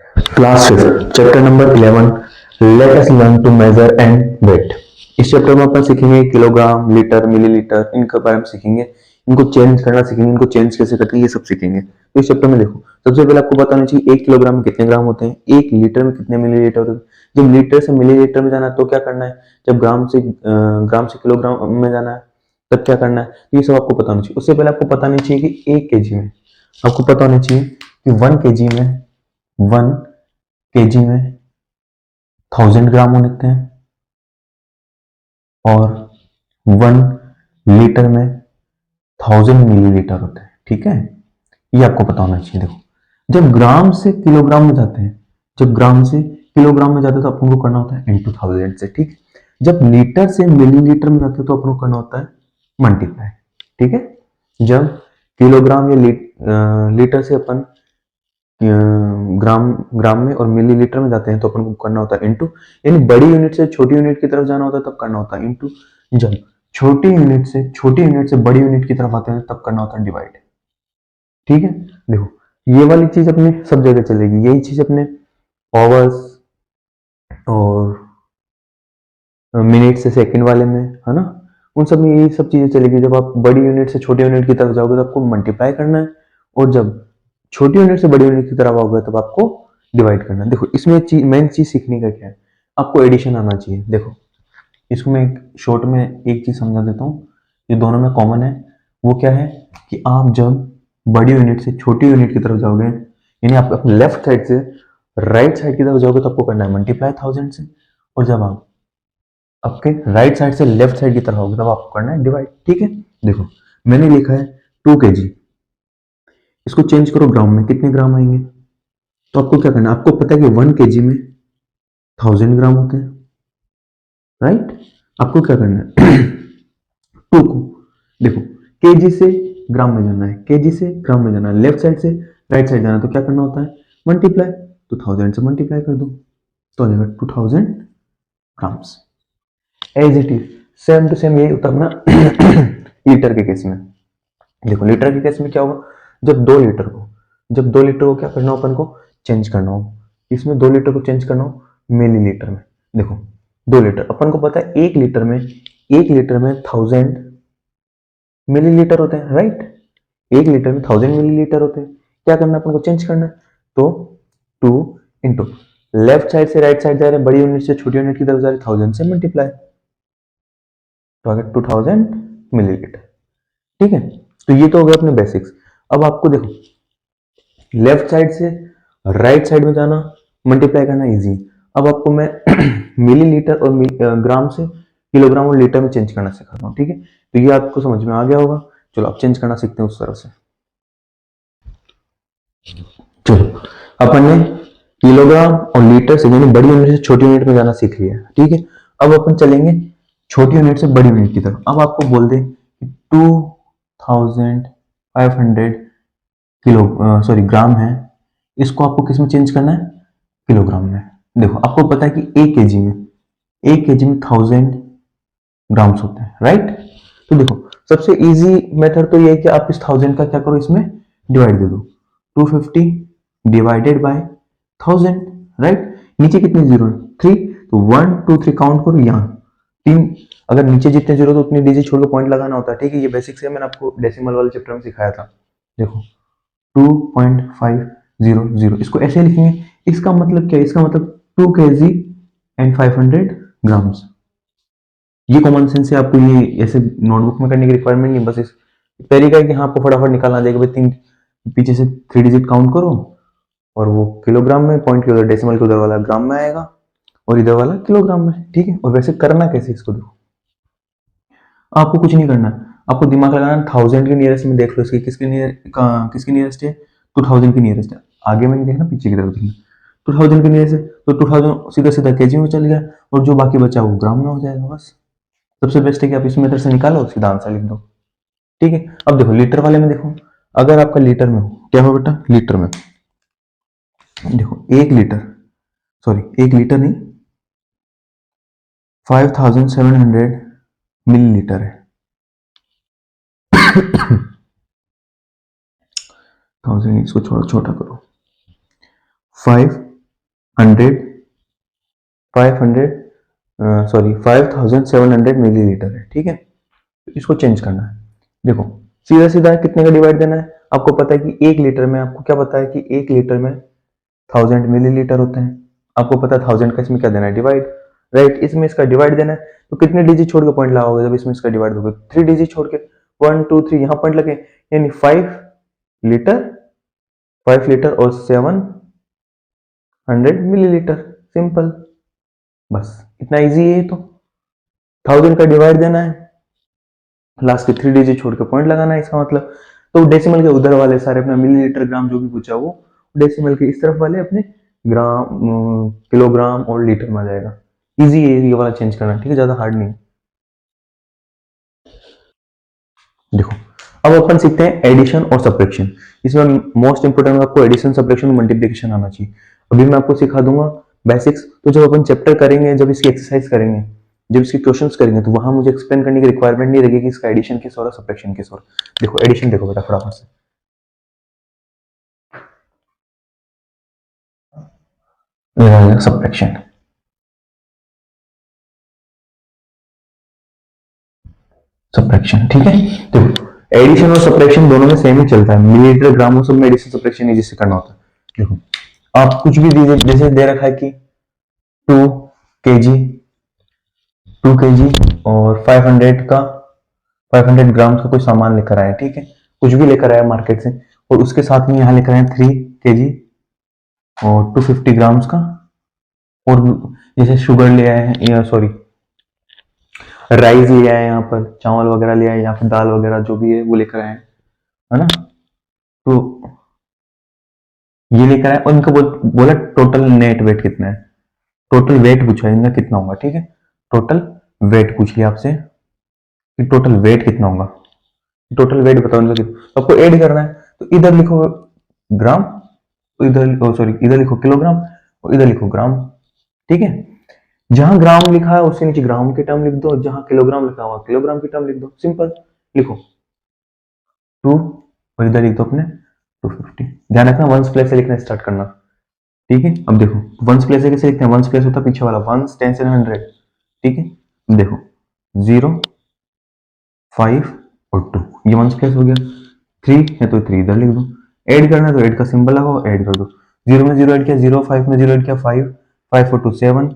Class fifth chapter number 11 let us learn to measure and weight. इस चैप्टर में अपन सीखेंगे किलोग्राम, लीटर, मिलीलीटर, इनके बारे में सीखेंगे। इनको चेंज करना सीखेंगे, इनको चेंज कैसे करते हैं ये सब सीखेंगे। तो इस चैप्टर में देखो, सबसे पहले आपको बताना चाहिए 1 किलोग्राम में कितने ग्राम होते हैं, 1 लीटर में कितने मिलीलीटर होते हैं। जब लीटर से मिलीलीटर में जाना है तो क्या करना है, जब ग्राम से किलोग्राम में जाना है तब क्या करना है, तो ये सब आपको पता होना चाहिए। उससे पहले आपको पता होना चाहिए कि 1 केजी में, आपको पता होना चाहिए कि 1 केजी में 1000 ग्राम होते हैं और 1 लीटर में 1000 मिलीलीटर होते हैं। ठीक है, ये आपको पता होना चाहिए। देखो, जब ग्राम से किलोग्राम में जाते हैं, जब ग्राम से किलोग्राम में जाते हैं तो अपन को करना होता है इंटू 1000 से। ठीक, जब लीटर से मिलीलीटर में जाते हैं तो अपन को करना होता है मल्टीप्लाई। ठीक है, जब किलोग्राम या लीटर से अपन ग्राम ग्राम में और मिलीलीटर में जाते हैं तो अपन को करना होता है इंटू, यानी बड़ी यूनिट से छोटी यूनिट की तरफ जाना होता है तब करना होता है इंटू, जब छोटी यूनिट से बड़ी यूनिट की तरफ आते हैं तब करना होता है डिवाइड। ठीक है, देखो ये वाली चीज अपने सब जगह चलेगी, यही चीज अपने आवर्स और मिनट से सेकंड वाले में है ना, उन सब में यही सब चीजें चलेगी। जब आप बड़ी यूनिट से छोटी यूनिट की तरफ जाओगे तो आपको मल्टीप्लाई करना है, और जब छोटी यूनिट से बड़ी यूनिट की तरफ आओगे तब आपको डिवाइड करना है। देखो इसमें मेन चीज सीखने का क्या है, आपको एडिशन आना चाहिए। देखो इसको मैं एक शॉर्ट में एक चीज समझा देता हूँ, ये दोनों में कॉमन है। वो क्या है कि आप जब बड़ी यूनिट से छोटी यूनिट की तरफ जाओगे, यानी आप अपने लेफ्ट साइड से राइट साइड की तरफ जाओगे तो आपको करना है मल्टीप्लाई 1000 से, और जब आप आपके राइट साइड से लेफ्ट साइड की तरफ होगी तब आपको करना है डिवाइड। ठीक है, देखो मैंने लिखा है 2 केजी, इसको चेंज करो ग्राम में, कितने ग्राम आएंगे। तो आपको क्या करना है, आपको पता है कि 1 केजी में 1000 ग्राम होते हैं, राइट। आपको क्या करना है टू को, देखो केजी से ग्राम में जाना है, केजी से ग्राम में जाना है, लेफ्ट साइड से राइट साइड जाना है, तो क्या करना होता है मल्टीप्लाई, तो 1000 से मल्टीप्लाई कर दो तो आ जाएगा 2000 grams. As it is same to same यही होता है अपना लीटर के केस में। देखो लीटर के केस में क्या होगा, जब 2 लीटर को क्या करना हो अपन को चेंज करना हो, इसमें 2 लीटर को चेंज करना हो मिलीलीटर में। देखो 2 लीटर अपन को पता है 1 लीटर में 1000 मिलीलीटर होते हैं, राइट। 1 लीटर में 1000 मिलीलीटर होते हैं, क्या करना है अपन को चेंज करना है, तो 2 इंटू लेफ्ट साइड से राइट साइड जा रहे हैं, बड़ी यूनिट से छोटी यूनिट की तरफ जा रहे 1000 से मल्टीप्लाई, तो आगे 2000 मिलीलीटर। ठीक है, तो ये तो हो गया अपने बेसिक्स। अब आपको देखो लेफ्ट साइड से राइट साइड में जाना, मल्टीप्लाई करना इजी। अब आपको मैं मिलीलीटर और ग्राम से किलोग्राम और लीटर में चेंज करना सिखाता हूँ। ठीक है, तो ये आपको समझ में आ गया होगा। चलो आप चेंज करना सीखते हैं उस तरह से। चलो अपन ने किलोग्राम और लीटर से यानी बड़ी यूनिट से छोटी यूनिट में जाना सीख लिया। ठीक है, अब अपन चलेंगे छोटी यूनिट से बड़ी यूनिट की तरफ। अब आपको बोल दे 2500 किलो सॉरी ग्राम है, इसको आपको किस में चेंज करना है, किलोग्राम में। देखो आपको पता है कि 1 केजी में 1000 ग्राम्स होते हैं, राइट। तो देखो सबसे इजी मेथड तो ये है कि आप इस 1000 का क्या करो, इसमें डिवाइड दे दो, 250 डिवाइडेड बाय 1000, राइट। नीचे कितने जीरो है 3, तो 1 2 3 काउंट करो, यहाँ 3, अगर नीचे जितने जीरो तो उतने डिजिट छोड़ के पॉइंट लगाना होता है। ठीक है, ये बेसिक्स है, मैंने आपको डेसिमल वाले चैप्टर में सिखाया था। देखो 2.500, इसको ऐसे लिखेंगे, इसका मतलब क्या है, इसका मतलब 2 kg and 500 ग्राम्स। ये कॉमन सेंस है, आपको ये ऐसे नोटबुक में करने की रिक्वायरमेंट नहीं, बस इस तरीका है कि हाँ आपको फटाफट निकालना देगा भाई, 3 पीछे से 3 डिजिट काउंट करो, और वो किलोग्राम में, पॉइंट के उधर डेसिमल के उधर वाला ग्राम में आएगा और इधर वाला किलोग्राम में। ठीक है, और वैसे करना कैसे इसको, देखो आपको कुछ नहीं करना, आपको दिमाग लगाना 1000 के नियरेस्ट में देख लो, इसकी किसके नियरेस्ट है, 2000 की नियरेस्ट है। आगे में नहीं देखना, पीछे की तरफ देखना, 2000 के नियरेस्ट है तो 2000 सीधा सीधा केजी में चल गया, और जो बाकी बचा वो ग्राम में हो जाएगा। बस सबसे बेस्ट है कि आप इस मेथड से निकालो, सीधा आंसर लिख दो। ठीक है, अब देखो लीटर वाले में, देखो अगर आपका लीटर में हो, क्या हो बेटा लीटर में, देखो 1 लीटर, सॉरी 1 लीटर नहीं, 5700 मिलीलीटर है। 1000 इसको छोटा छोटा करो, हंड्रेड 5700 मिलीलीटर है, ठीक है। तो इसको चेंज करना है। देखो सीधा सीधा कितने का डिवाइड देना है, आपको पता है कि 1 लीटर में, आपको क्या पता है कि 1 लीटर में 1000 मिलीलीटर होते हैं। आपको पता है 1000 का इसमें क्या देना है, डिवाइड, राइट। इसमें इसका डिवाइड देना है, तो कितने डिजिट छोड़ के पॉइंट लगाओगे जब इसमें इसका डिवाइड होगा, 3 डिजिट छोड़ के, 1 2 3 यहाँ पॉइंट लगे, यानी 5 लीटर, 5 लीटर और 700 मिलीलीटर, सिंपल, बस इतना इजी है। तो 1000 का डिवाइड देना है, लास्ट के 3 डिजिट छोड़ के पॉइंट लगाना है, इसका मतलब। तो डेसिमल के उधर वाले सारे अपना मिलीलीटर ग्राम जो भी पूछा वो डेसिमल के इस तरफ वाले अपने ग्राम, किलोग्राम और लीटर में आ जाएगा। इजी है ये वाला चेंज करना, ठीक है, ज्यादा हार्ड नहीं। देखो अब अपन सीखते हैं एडिशन और सब्ट्रैक्शन। इसमें मोस्ट इंपोर्टेंट आपको एडिशन, सब्ट्रैक्शन, मल्टीप्लिकेशन आना चाहिए। अभी मैं आपको सिखा दूंगा बेसिक्स। तो जब अपन चैप्टर करेंगे, जब इसकी एक्सरसाइज करेंगे, जब इसके क्वेश्चंस करेंगे, तो वहां मुझे एक्सप्लेन करने की रिक्वायरमेंट नहीं रहेगी कि इसका एडिशन किस और सब्ट्रैक्शन किस और। देखो एडिशन देखो बेटा फटाफट से, सब्ट्रैक्शन, सब्ट्रैक्शन, ठीक है। देखो एडिशन और सब्ट्रैक्शन दोनों में सेम ही चलता है, मिलीलीटर ग्रामों सब में एडिशन सब्ट्रैक्शन इजी से करना होता है। देखो आप कुछ भी दीजिए, जैसे दे रखा है कि 2 kg, 2 kg और 500 ग्राम का कोई सामान लेकर आया, ठीक है, कुछ भी लेकर आया मार्केट से, और उसके साथ में यहाँ लेकर आए 3 kg और 250 ग्राम्स का, और जैसे शुगर ले आए हैं, या सॉरी राइस ले आए, यहाँ पर चावल वगैरह ले आए, या फिर दाल वगैरह जो भी है वो लेकर आए, है ना। तो ये लेकर आए और इनको बोला टोटल नेट वेट कितना है, टोटल वेट पूछा इनका कितना होगा, ठीक है। टोटल वेट पूछ लिया आपसे कि टोटल वेट कितना होगा, टोटल वेट बताओ इनका कितना, तो आपको ऐड करना है। तो इधर लिखो ग्राम, इधर सॉरी इधर लिखो किलोग्राम और इधर लिखो ग्राम, ठीक है। जहां ग्राम लिखा है उसके नीचे ग्राम की टर्म लिख दो, जहां किलोग्राम लिखा हुआ किलोग्राम की टर्म लिख दो, सिंपल। लिखो 2 और इधर लिख दो अपने 250। ध्यान रखना वंस प्लेस से लिखना स्टार्ट करना, ठीक है। अब देखो वंस प्लेस से कैसे लिखते हैं, वंस प्लेस होता है पीछे वाला, वंस, टेंस एंड हंड्रेड, ठीक है। देखो 0 5 और 2, ये वंस प्लेस हो गया। 3 है तो 3 इधर लिख दो, ऐड करना है तो ऐड का सिंबल लगाओ, ऐड कर दो। 0 में 0 ऐड किया 0, 5 में 0 ऐड किया 5, 5 और 2 7,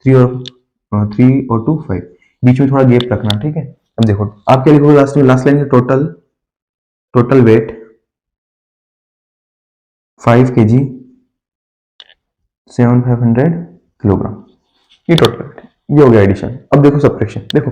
3 और 2 5, बीच में थोड़ा गैप रखना, ठीक है। अब देखो आप क्या लिखोगे लास्ट में, लास्ट लाइन में total, total weight 5 kg 7500 kilogram, ये टोटल वेट है, ये हो गया एडिशन। अब देखो सब्ट्रैक्शन, देखो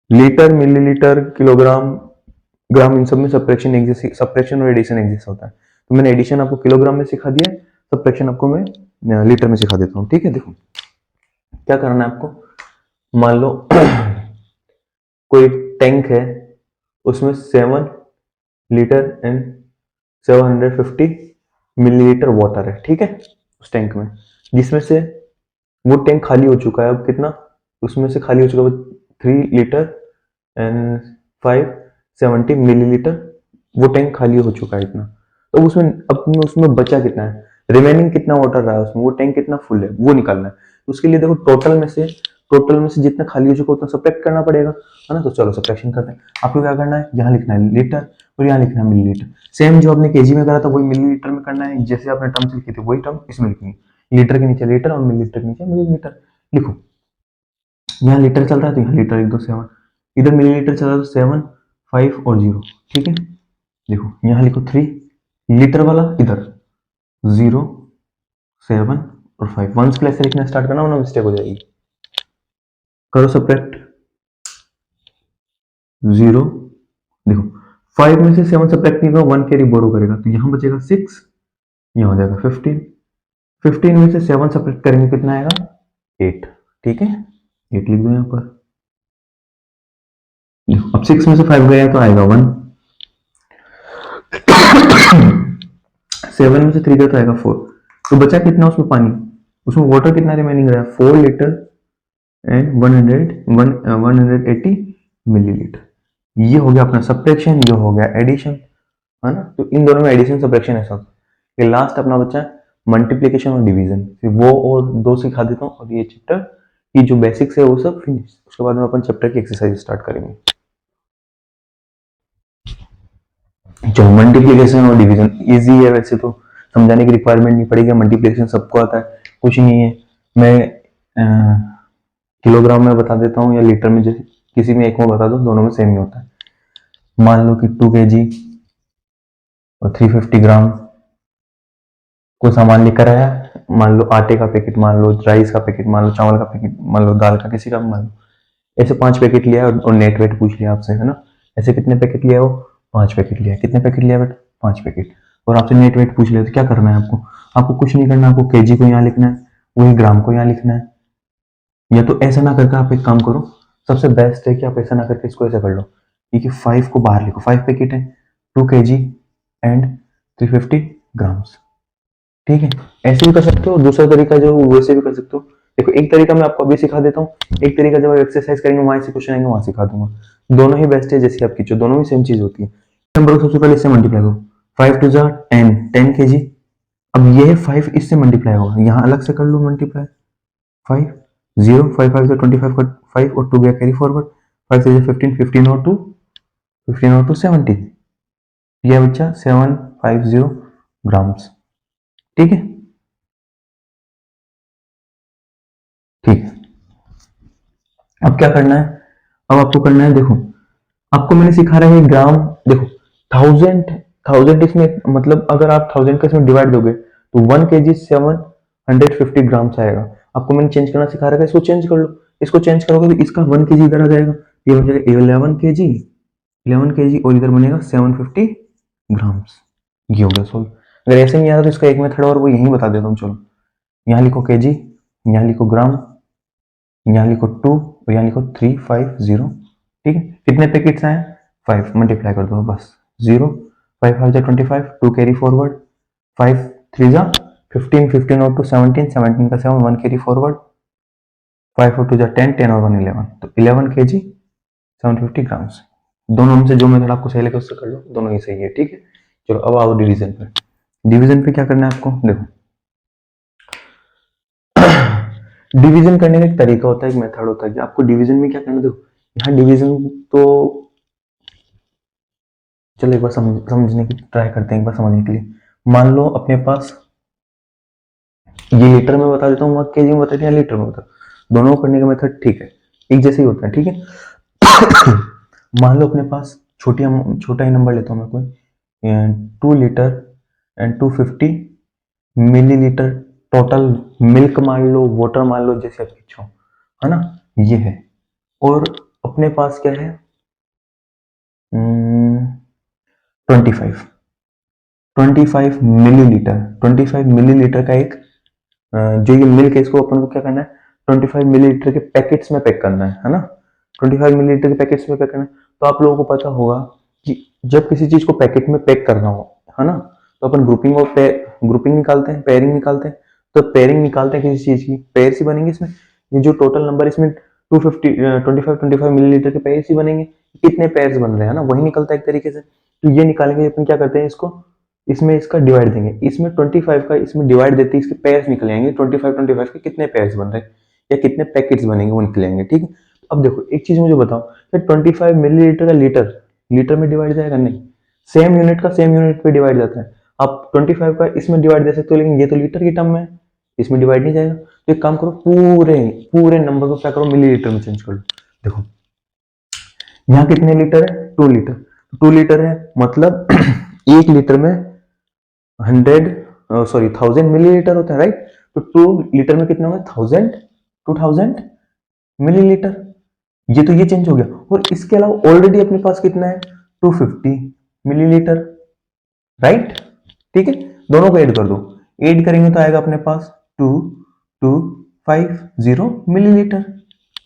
लीटर, मिलीलीटर, किलोग्राम, ग्राम, इन सब में सब्ट्रैक्शन एग्जिस्ट, सब्ट्रैक्शन और एडिशन एग्जिस्ट होता है। तो मैंने एडिशन आपको किलोग्राम में सिखा दिया, सब्ट्रैक्शन आपको मैं लीटर में सिखा देता हूँ, ठीक है। देखो क्या करना है आपको, मान लो कोई टैंक है, उसमें 7 लीटर एंड 750 मिलीलीटर वाटर है, ठीक है, उस टैंक में, जिसमें से वो टैंक खाली हो चुका है, अब कितना, उसमें से खाली हो चुका है 3 लीटर एंड 570 मिलीलीटर, वो टैंक खाली हो चुका है इतना। तो उसमें अपने उसमें बचा कितना है, रिमेनिंग कितना वाटर रहा है उसमें, वो टैंक कितना फुल है वो निकालना है। तो उसके लिए देखो टोटल में से जितना खाली हो चुका उतना सब्ट्रैक्ट करना पड़ेगा, है ना। तो चलो सब्ट्रैक्शन करते हैं। आपको क्या करना है, यहाँ लिखना है लीटर और यहाँ लिखना है मिलीलीटर, सेम जो आपने केजी में करा था वही मिलीलीटर में करना है, जैसे आपने टर्म्स लिखी थी वही टर्म इसमें लिखनी है, लीटर के नीचे लीटर और मिलीलीटर के नीचे मिलीलीटर। लिखो यहाँ लीटर चल रहा है तो यहाँ लीटर लिख दो 7, इधर मिलीलीटर चल रहा है तो 7, 5 और 0, ठीक है। देखो यहाँ लिखो 3 लीटर वाला, इधर 0, 7 और 5, वंस प्लेस से लिखना स्टार्ट करना वरना मिस्टेक हो जाएगी। करो सब्ट्रैक्ट, 0, देखो 5 में से 7 सब्ट्रैक्ट नहीं करो, 1 कैरी बोरो करेगा तो यहाँ बचेगा 6, यहाँ हो जाएगा 15, 15 में से 7 सब्ट्रैक्ट करेंगे कितना आएगा 8, ठीक है, 8 लिख दो यहाँ पर। देखो अब 6 में से 5 गया तो आएगा 1, 7 में से 3 गया तो आएगा 4, तो बचा कितना उसमें पानी, उसमें वाटर कितना रिमेनिंग रहा, 4 लीटर एंड 180 मिलीलीटर। ये हो गया अपना सब्ट्रैक्शन, ये हो गया एडिशन, है ना। तो इन दोनों में एडिशन सब्ट्रैक्शन ऐसा, ये लास्ट अपना बच्चा मल्टीप्लिकेशन और डिवीजन, फिर वो और दो सिखा देता हूँ और ये चैप्टर की जो बेसिक्स है वो सब फिनिश। उसके बाद में अपन चैप्टर की एक्सरसाइज स्टार्ट करेंगे। चलो, मल्टीप्लिकेशन और डिवीजन इजी है, वैसे तो समझाने की रिक्वायरमेंट नहीं पड़ेगी, मल्टीप्लिकेशन सबको आता है, कुछ नहीं है। मैं किलोग्राम में बता देता हूँ या लीटर में, जैसे किसी में एक में बता दो, दोनों में सेम ही होता है। मान लो कि 2 kg और 350 ग्राम को सामान लेकर आया, मान लो आटे का पैकेट, मान लो राइस का पैकेट, मान लो चावल का पैकेट, मान लो दाल का, किसी का मान लो। ऐसे 5 पैकेट लिया और नेट वेट पूछ लिया आपसे, है ना। ऐसे कितने पैकेट लिया हो, 5 पैकेट लिया। कितने पैकेट लिया बेटा, 5 पैकेट। और आपसे नेट वेट पूछ लिया, तो क्या करना है आपको, आपको कुछ नहीं करना, आपको केजी को यहाँ लिखना है, वही ग्राम को यहाँ लिखना है। या तो ऐसा ना करके आप एक काम करो, सबसे बेस्ट है कि आप ऐसा ना करके इसको ऐसा कर लो, क्योंकि 5 को बाहर लिखो, 5 पैकेट है, 2 kg एंड 350 ग्राम्स। ठीक है, ऐसे भी कर सकते हो, दूसरा तरीका जो वैसे भी कर सकते हो। देखो, एक तरीका मैं आपको अभी सिखा देता हूँ, एक तरीका जब आप एक्सरसाइज करेंगे वहां से क्वेश्चन आएंगे वहां सिखा दूंगा। दोनों ही बेस्ट है, जैसे आप खींचो दोनों ही सेम चीज होती है। नंबर को सबसे पहले इससे मल्टीप्लाई करो, 5 टू जा 10, 10 kg। अब ये 5 इससे मल्टीप्लाई होगा, यहाँ अलग से कर लो मल्टीप्लाई, 5 0 5 5 से 25 का 5 और 2 गया कैरी फॉरवर्ड, 5 से 15 15 और 2 15 और 2 17, यह बच्चा 750 ग्राम्स। ठीक है, ठीक है। अब क्या करना है, अब आपको करना है, देखो आपको मैंने सिखा रहा है ग्राम। देखो, थाउजेंड, थाउजेंड इसमें मतलब अगर आप थाउजेंड का इसमें डिवाइड दोगे तो 1 kg 750 ग्राम्स आएगा। आपको मैंने चेंज करना सिखा रहा है, इसको चेंज कर लो। इसको चेंज करोगे तो इसका 1 kg इधर आ जाएगा, ये बन जाएगा 11 kg, 11 kg, और इधर बनेगा 750 ग्राम्स। ये हो गया सोल्व। अगर ऐसे नहीं आ रहा तो इसका एक मेथड और वो यही बता देता हूँ। चलो, यहाँ लिखो kg, यहाँ लिखो ग्राम, यहाँ लिखो 2 और यहाँ लिखो 350। ठीक है, कितने पैकेट्स आए, 5, मल्टीप्लाई कर दो बस। 0 5 5 25, 2 कैरी फॉरवर्ड, 5 3 जा 15, 15 और 2 17, 17 का 7, 1 कैरी फॉरवर्ड, 5 और 2 जा 10, 10 और 1 11, तो 11 kg 750 ग्राम्स। दोनों में से जो मेथड आपको सही लगे उससे कर लो, दोनों ही सही है। ठीक है, चलो अब आओ डिवीजन पे। डिवीजन पे क्या करना है आपको, देखो डिवीजन करने का एक तरीका होता है, एक मेथड होता है कि आपको डिवीजन में क्या करना है। देखो, यहाँ डिवीजन तो चलो एक बार समझने की ट्राई करते हैं, एक बार समझने के लिए। मान लो अपने पास, ये लीटर में बता देता हूँ, केजी में बता दिया, लीटर में बता, दोनों करने का मेथड ठीक है, एक जैसे ही होता है। ठीक है, मान लो अपने पास छोटा ही नंबर लेता हूँ मैं, कोई 2 litre and 250 millilitre total milk मान लो, वाटर मान लो, जैसे आप इच्छा हो, है ना, ये है। और अपने पास क्या है, 25 25 मिलीलीटर, 25 मिलीलीटर का एक जो ये मिल्क है, इसको अपन को क्या करना है, 25 मिलीलीटर के पैकेट्स में पैक करना है ना। 25 मिलीलीटर के पैकेट्स में पैक करना है। तो आप लोगों को पता होगा कि जब किसी चीज को पैकेट में पैक करना हो, है ना, तो अपन ग्रुपिंग और ग्रुपिंग निकालते हैं, पेयरिंग निकालते हैं। तो पेयरिंग निकालते हैं, किसी चीज की पेयर्स ही बनेंगे इसमें। ये जो टोटल नंबर इसमें 250 25 मिलीलीटर के पेयर्स ही बनेंगे। कितने पेयर्स बन रहे हैं ना, वही निकलता है एक तरीके से। तो ये निकालेंगे अपन, क्या करते हैं इसको, इसमें इसका डिवाइड देंगे, इसमें 25 का इसमें डिवाइड देते हैं, इसके पेयर्स निकल आएंगे। 25 के कितने पेयर्स बन रहे हैं या कितने पैकेट्स बनेंगे वो निकल आएंगे। ठीक है, अब देखो एक चीज मुझे बताओ कि 25 मिलीलीटर का लीटर लीटर में डिवाइड जाएगा, नहीं, सेम यूनिट का सेम यूनिट पे डिवाइड जाता है। आप 25 का इसमें डिवाइड दे सकते हो, लेकिन ये तो लीटर की टर्म में है, इसमें डिवाइड नहीं जाएगा। तो एक काम करो, पूरे पूरे नंबर को क्या करो, मिलीलीटर में चेंज कर लो। देखो, यहाँ कितने लीटर है, 2 लीटर, 2 लीटर है मतलब 1 लीटर में 1000 मिलीलीटर होता है, राइट। तो 2 लीटर में कितना होगा, 2000 मिलीलीटर। ये तो ये चेंज हो गया, और इसके अलावा ऑलरेडी अपने पास कितना है, 250 मिलीलीटर, राइट। ठीक है, दोनों को ऐड कर दो, ऐड करेंगे तो आएगा अपने पास 2250 मिलीलीटर,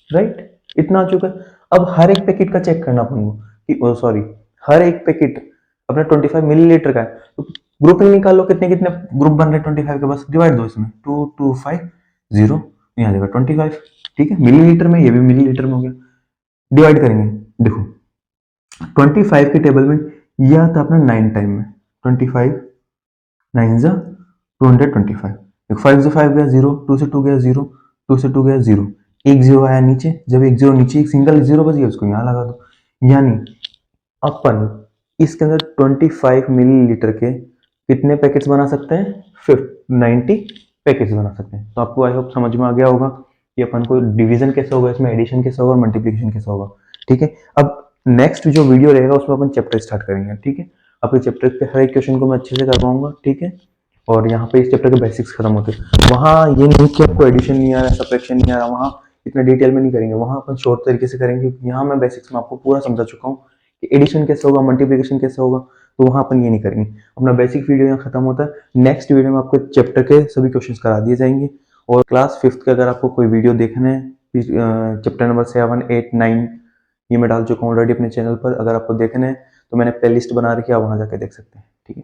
राइट। इतना आ चुका है। अब हर एक पैकेट का चेक करना अपन को, सॉरी, हर एक पैकेट अपना 25 मिलीलीटर का है, तो ग्रुपिंग निकाल लो, कितने कितने ग्रुप बन रहे 25 के, बस डिवाइड दो इसमें, 2250, यहाँ जाएगा 25। ठीक है, मिलीलीटर में, ये भी मिलीलीटर में हो गया, डिवाइड करेंगे। देखो 25 की टेबल में यह आता अपना 9 टाइम में, 25 9 जा 225। 5 से 5 गया 0, 2 से 2 गया 0, 2 से 2 गया 0, एक जीरो आया नीचे, जब एक जीरो नीचे एक सिंगल जीरो बच गया उसको यहाँ लगा दो। यानी अपन इसके अंदर 25 मिलीलीटर के कितने पैकेट्स बना सकते हैं? 90 पैकेट्स बना सकते हैं। तो आपको आई होप समझ में आ गया होगा कि अपन को डिवीजन कैसे होगा, इसमें एडिशन कैसे होगा और मल्टीप्लिकेशन कैसे होगा। ठीक है, अब नेक्स्ट जो वीडियो रहेगा उसमें अपन चैप्टर स्टार्ट करेंगे। ठीक है, आपके चैप्टर के हर एक क्वेश्चन को मैं अच्छे से कर पाऊंगा। ठीक है, और यहाँ पे इस चैप्टर के बेसिक्स खत्म होते हैं। वहाँ ये नहीं कि आपको एडिशन नहीं आ रहा, सब्ट्रैक्शन नहीं आ रहा, वहाँ इतना डिटेल में नहीं करेंगे, वहाँ अपन शॉर्ट तरीके से करेंगे। यहाँ मैं बेसिक्स में आपको पूरा समझा चुका हूँ कि एडिशन कैसे होगा, मल्टीप्लिकेशन कैसे होगा, तो वहाँ अपन ये नहीं करेंगे। अपना बेसिक वीडियो यहाँ खत्म होता है। नेक्स्ट वीडियो में आपको चैप्टर के सभी क्वेश्चन करा दिए जाएंगे। और क्लास 5th का अगर आपको कोई वीडियो देखना है, चैप्टर नंबर 7, 8, 9 ये मैं डाल चुका हूँ ऑलरेडी अपने चैनल पर। अगर आपको देखना है तो मैंने प्ले लिस्ट बना रखी है, आप वहाँ जाके देख सकते हैं। ठीक है।